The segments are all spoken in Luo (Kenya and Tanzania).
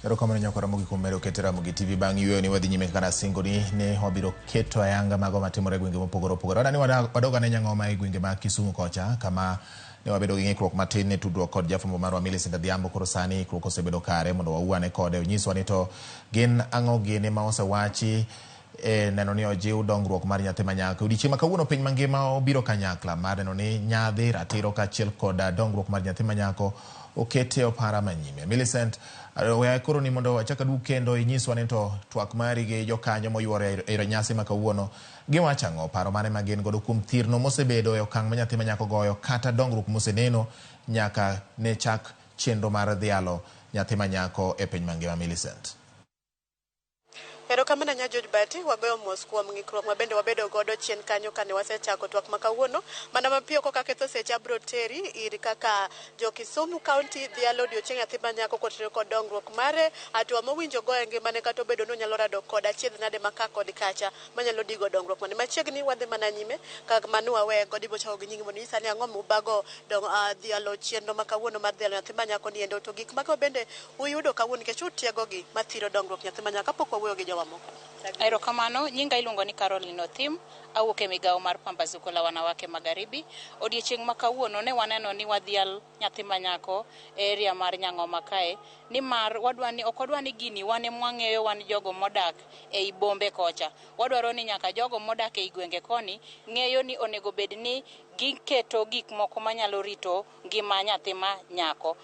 Erokamano nyakora mogi kuom medo ketera mogi TV bang' yweyo ni wadhi nyime kana singo ni wabiro keto ayanga mago matimore gwenge mopogore opogore. Adani wadoga ne nyang'oma e gwenge ma Kisumu kocha kama ne wabedo gi ng'ikruok matin ne tudruok kod jafwambo marwa Millicent Adhiambo. Koro sani ikruok osebedo kare mondo wawuane kode onyiswa ni to gin ang'o gini ma osewachi neno ni ojiw dongruok mar nyathi manyako. Odiochieng' ma kawuono piny mangima obiro kanyakla mar neno ni nyadhi ratiro kaachiel kod dongruok mar nyathi manyako okete opara manyime. Millicent, we koro ni mondo wachaka duk kendo inyiswa ni to twak mari gi jokanyo moywore e nyasi ma kawuono giwacho ang'o, paro mane ma gin godo kuom thirno mosebedo e okang' ma nyathi manyako goyo kata dongruok moseneno nyaka ne chak chenro mar dhialo nyathi manyako e piny mangima. Millicent. Erokamano nya George Bati, wagoyo mos kuom ng'ikruok ma bende wabedo godo chien kanyo kane wasechako twak ma kawuono. Mana mapiyo koka ketho seche abro teri ir kaka jo Kisumu County dhialo odiochieng' nyathi manyako kotenore kod dongruok mare, hatua mowinjo go e ngimane kata obedo ni onyalo rado kod achiedh nade maka kod kacha manyalo digo dongruok mane. Machiegni wadhi mana nyime kaka manu wawe god ibo chako gi nyingi mondo nyisa ni ang'o mubago dhialo chenro ma kawuono mar dhialo nyathi manyako ni endo to gik maka bende uyudo kawuono nikech utiego gi mathiro dongruok nyathi manyako kapok wawuoyo gi jowa moko. Erokamano, nyinga iluongo ni Caroline Othim, awuok e migawo mar Pambazuko la wanawake Magharibi. Odiochieng' ma kawuono ne waneno ni wadhial nyathi manyako e area mar Nyang'oma kae, nimar wadwani ok wadwani gini wane mwang'eyo wan jogo modak e bombe kocha. Wadwaro ni nyaka jogo modak e gwenge koni ng'eyo ni onego bed ni giketo gik moko manyalo rito ngima nyathi manyako.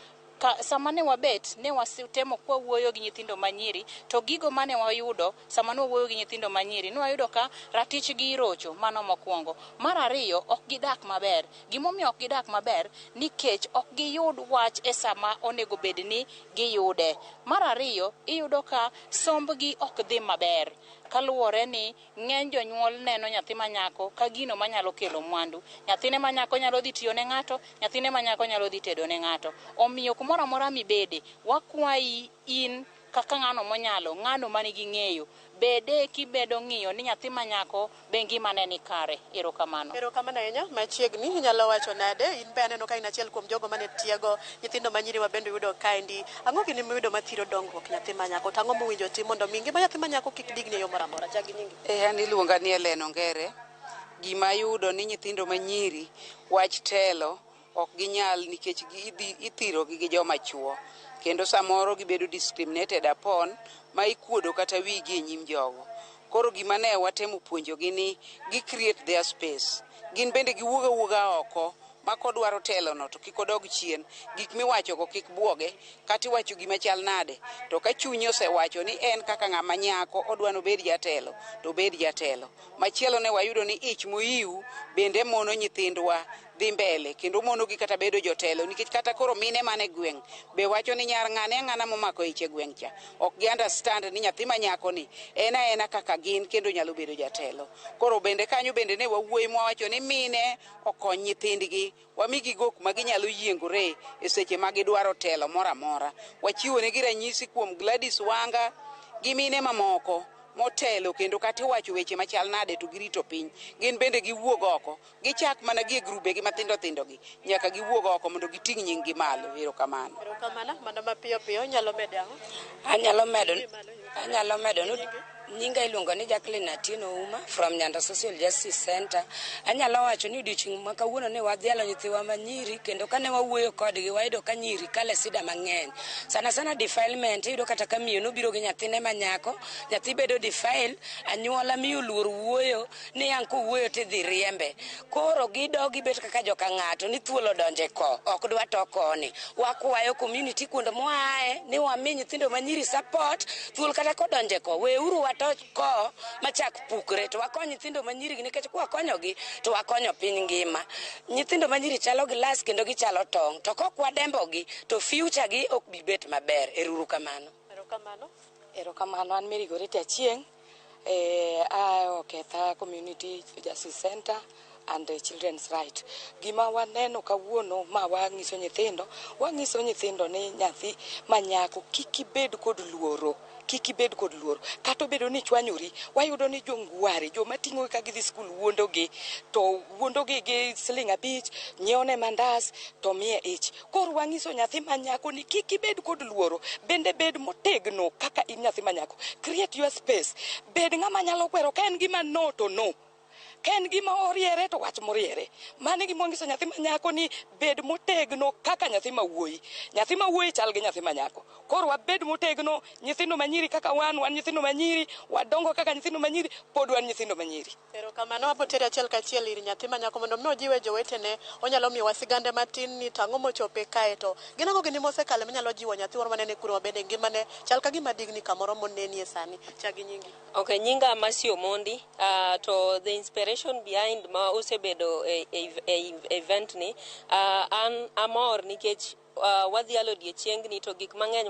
Sama ne wabet ne wasitemo kwa wuoyo gi nyithindo manyiri, to gigo mane wayudo sama ne wuoyo gi nyithindo manyiri ne wayudo ka ratich gi irocho. Mano mokwongo. Mar ariyo, ok gidak maber. Gimomiyo ok gidak maber nikech ok giyud wach e sama onego bed ni giyude. Mar ariyo, iyudo ka sombgi ok dhi maber kaluwore ni ng'eny jonyuol neno nyathi manyako ka gino manyalo kelo mwandu. Nyathine manyako nyalo dhi tiyo ne ng'ato, nyathine manyako nyalo dhi tedo ne ng'ato. Omiyo kumoro amora mibede, wakwayi in kaka ng'ano monyalo, ng'ano manigi ng'eyo, bede kibedo ng'iyo ni nyathi manyako be ngimane ni kare. Erokamano. Erokamano ahinya. Machiegni inyalo wacho nade, in be aneno ka in achiel kuom jogo mane tiego nyithindo manyiri ma bende yudo kaendi. Ang'o gini miyudo mathiro dongruok nyathi manyako? Tang'o mowinjo tim mondo mi ngima nyathi manyako kik digni e yo moro amora? Chagi nyingi. An iluonga ni Helen Ongere. Gima yudo ni nyithindo manyiri wach telo ok ginyal nikech ithiro gi joma chuo. Kendo samoro gibedo discriminated upon ma ikuodo kata wigi e nyim jogo. Koro gima ne watemo puonjogi ni gi create their space. Gin bende giwuoga oko makodwaro telo no to kik odog chien. Gik miwacho go kik buoge kata iwacho gima chal nade. To ka chunyi osewacho ni en kaka ng'ama nyako odwano bed jatelo to bed jatelo. Machielo ne wayudo ni ich moiu bende mono nyithindwa dhi mbele kendo mono gi kata bedo jotelo nikech kata koro mine mane gweng' be wacho ni nyar ng'ana momako ich e gweng' cha ok gi understand ni nyathi manyako ni ena kaka gin kendo nyalo bedo jatelo. Koro bende kanyo bende ne wawuoyi mwawacho ni mine okony nyithindgi, wamigi gok ma ginyalo yiengore e seche ma gidwaro telo moro amora. Wachiwo negi ranyisi kuom Gladys Wanga gi mine mamoko motelo kendo kata wacho weche machal nade to girito piny. Gin bende giwuog oko, gichak mana gi grube gi mathindo gi nyaka giwuog oko mondo giting' nying gi malo. Erokamano. Erokamano. Mano mapiyo piyo nyalo medo ang'o? Anyalo medo nyinga iluongo ni Jacqueline Atieno Uma from Nyanda Social Justice Center. Anyalo wacho ni odiochieng' ma kawuono ne wadhialo nyithiwa manyiri kendo kane wawuoyo kodgi wayudo ka nyiri kale sida mang'eny. Sana defilement iyudo kata ka miyo nobiro gi nyathine manyako, nyathi bedo defile, anyuola miyo luor wuoyo ni yang' kowuoyo tidhi riembe. Koro gidogi bet kaka joka ng'ato ni thuolo donje ko, ok dwa to koni. Wakwayo community kuonde moaye ni wami nyithindo manyiri support, thuol kata kodonje ko, weuru wato ko machak pukre to wakony nyithindo manyiri nikech kwakonyogi to wakonyo piny ngima. Nyithindo manyiri chalo glass kendo gichalo tong', to kok wadembogi to future gi ok bi bet maber. Erokamano. Erokamano. An Mary Gorete Achieng', Oketha Community Justice Center and Children's Right. Gima waneno kawuono ma wang'iso nyithindo ni nyathi manyako kik ibed kod luoro kik ibed kod luoro kata obedo ni chwanyori. Wayudo ni jongwari joma ting'o ka gidhi skul wuondogi to wuondogi gi siling 5 nyiewne mandas to miye ich. Koro wang'iso nyathi manyako ni kik ibed kod luoro, bende bed motegno kaka in nyathi manyako. Create your space. Bed ng'ama nyalo kwero ka en gima no to no. Ken gima oriere to wach moriere. Mane gima ngiso nyathi manyako ni bed motegno kaka nyathi mawuoyi. Nyathi mawuoyi chal gi nyathi manyako. Koro wabed motegno, nyithindo manyiri kaka wan nyithindo manyiri, wadongo kaka nyithindo manyiri, pod wan nyithindo manyiri. Pero kamano apotere achiel kachiel ir nyathi manyako mondo mno jiwe jowetene, onyalo miyo wasigande matin ni tang'o mochope kae to. Ginago gini mosekale manyalo jiwo nyathi moro manene kuro mabende ngimane chal ka gima digni kamoro monenie sani. Chagi nyingi. Okay, nyinga Masio Mondi, to the inspiration behind ma osebedo event ni an amor nikech wadhialo odiechiengni to gik mang'eny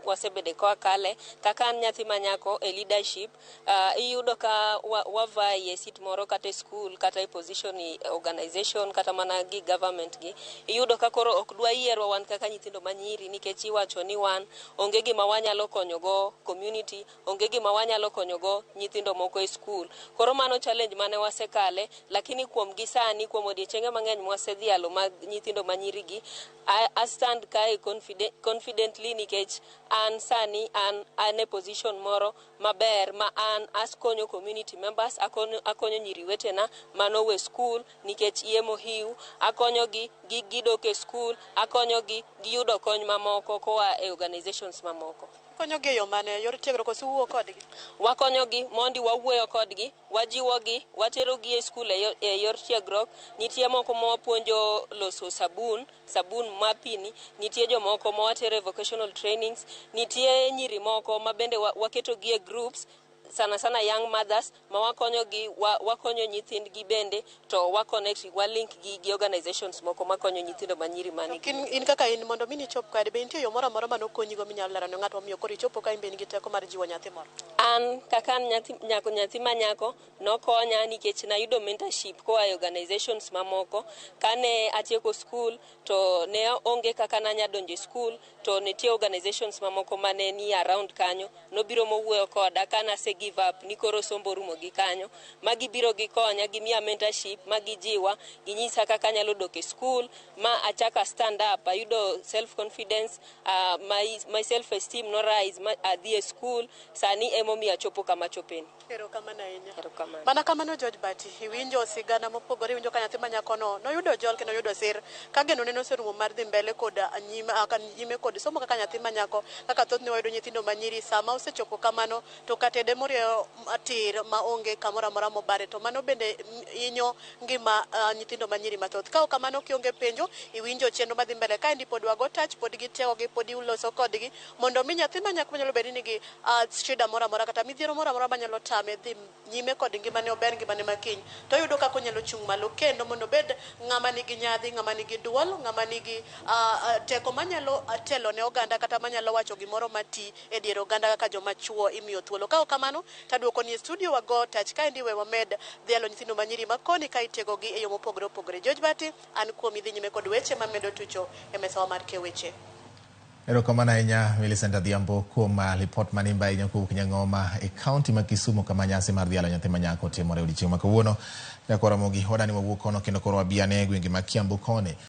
wasebede koa kale kaka an nyathi manyako e leadership iyudo ka wavae sit moro kata e school kata e position e organization kata mana gi government gi iyudo ka koro ok dwa yiero wan kaka nyithindo manyiri nikech iwacho ni wan onge gima wanyalo konyogo community, onge gima wanyalo konyogo nyithindo moko e school. Koro mano challenge mane wasekale, lakini kuom gi sani kuom odiechienge mang'eny wasedhialo mag nyithindo manyiri gi stand kai confidently nikech an sani an e position moro maber ma an askonyo community members, akonyo nyiri wetena manowe school nikech iemo hiu, akonyo gi gidok e school, akonyo gi giyudo kony mamoko koa e organizations mamoko. Konyo gi yo mane yor tiegruok koso wuo kodgi? Wakonyo gi mondi wawuoyo kodgi, wajiwo gi, watero gi e skul e yor tiegruok. Nitie moko ma wapuonjo loso sabun mapini, nitie jomoko ma watero vocational trainings, nitie nyiri moko ma bende waketo gi e groups sana young mothers ma wakonyo gi wakonyo nyithind gi bende to walink gi organizations moko makonyo nyithindo manyiri manigi. In kaka in mondo mini chop kade be nitie yo moro amora mano konyi go minyalo lero ne ng'ato miyo koro ichopo ka imbe nigi teko mar jiwo nyathi moro? An kaka nyathi manyako nokonya nikech nayudo mentorship koa e organizations mamoko. Kane atieko school to ne onge kaka nanya donjo e school to nitie organizations mamoko mane ni around kanyo nobiro mowuoyo koda kana se give up ni koro sombo rumo gi kanyo magi biro gi konya gi mia mentorship magi jiwa ginyisa kaka nyalo dok e school ma achaka stand up, ayudo self confidence, my self esteem no rise adhi e school sani emomiyo achopo kama chopeni. Erokamano ahinya. Mana kamano George Bati, iwinjo sigana mopogore, iwinjo ka nyathi manyako noyudo jol kendo noyudo sir ka geno ne oserumo mar dhi mbele kod nyime kod somo kaka nyathi manyako kaka thothne wayudo nyithindo manyiri sama osechopo kamano to katede moriyo atir maonge kamoro amora mobare to mano bende inyo ngima nyithindo manyiri mathoth. Ka kamano kionge penjo iwinjo chenro madhi mbele ka ndi pod wago touch pod gitego gi pod uloso kodgi mondo mi nyathi manyako nyalo bedo ni gi shida moro amora kata midhiero moro amora manyalo tame dhi nyime kod ngimane ober ngimane makiny to yudo kaka onyalo chung' malo kendo mondo bed ng'ama nigi nyadhi, ng'ama nigi duol, ng'ama nigi teko manyalo telo ne oganda kata manyalo wacho gimoro mati e dier oganda kaka joma chuo imiyo thuolo. Ka kamano taduoko ni studio wago touch ka ndi we wamed dhialo nyithindo manyiri makoni ka itego gi e yo mopogore opogore. George Bati an kuom idhi nyime kod weche mamedo tucho e mesa mar keweche. Erokamano ahinya Millicent Adhiambo kuom report manimba inya kowuok Nyang'oma e kaunti ma Kisumu kama nyasi mar dhialo nyathi manyako timore odiechieng' ma kawuono. Jakora mogi hodani wawuok kono kendo koro wabiane gwenge ma Kiambu koni.